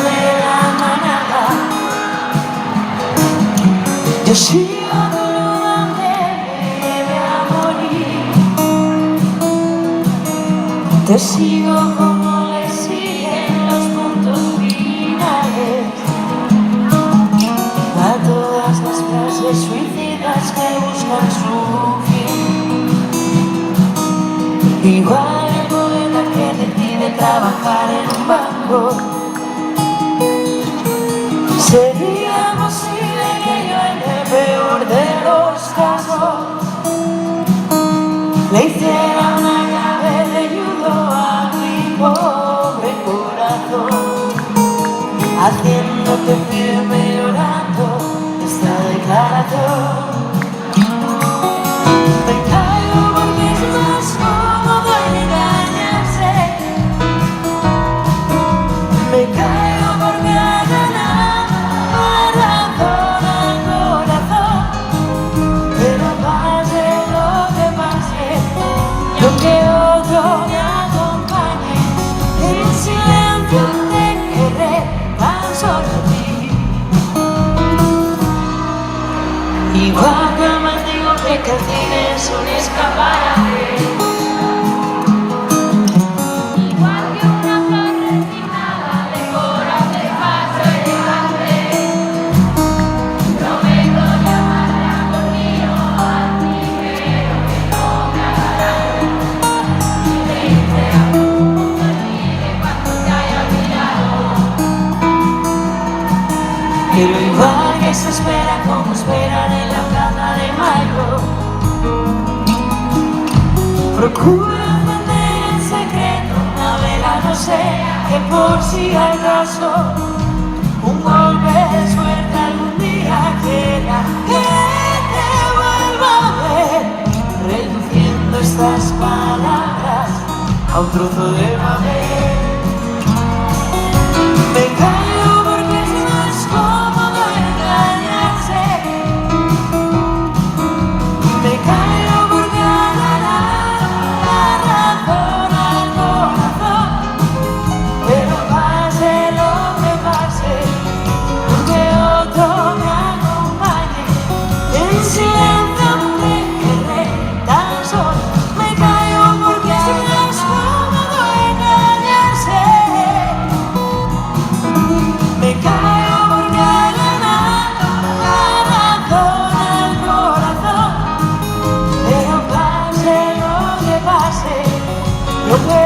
de la manada. Yo sigo donde me voy a morir. Te sigo como le siguen los puntos finales a todas las frases suicidas que buscan su fin. Igual el poeta que decide trabajar en un banco. Sería posible que yo en el peor de los casos le hiciera una llave de judo a mi pobre corazón, haciendo que firme llorando esta declaración. Me caigo porque es más cómodo engañarse. Me caigo porque ha ganado la razón al corazón. Pero pase lo que pase, yo que otro me acompañe, en silencio te querré tan solo a ti. Igual que me digo que el cine es un escaparate, igual que una flor refinada decora el paso elegante. Prometo llamarle a dormir al primero que no me haga daño, y le hice a un mundo libre cuando te haya olvidado. Pero igual que se espera como esperan en la Plaza de Mayo, procuro encender en secreto una vela, no sea que por si acaso un golpe de suerte algún día quiera que te vuelva a ver, reduciendo estas palabras a un trozo de papel. Me caigo porque es más cómodo engañarse. Me caigo porque ha ganado la razón al corazón. Pero pase lo que pase, porque otro me acompañe, en silencio te querré tan solo. Me caigo porque es más cómodo engañarse. Me caigo porque ha ganado la razón al corazón. Pero pase lo que pase, lo que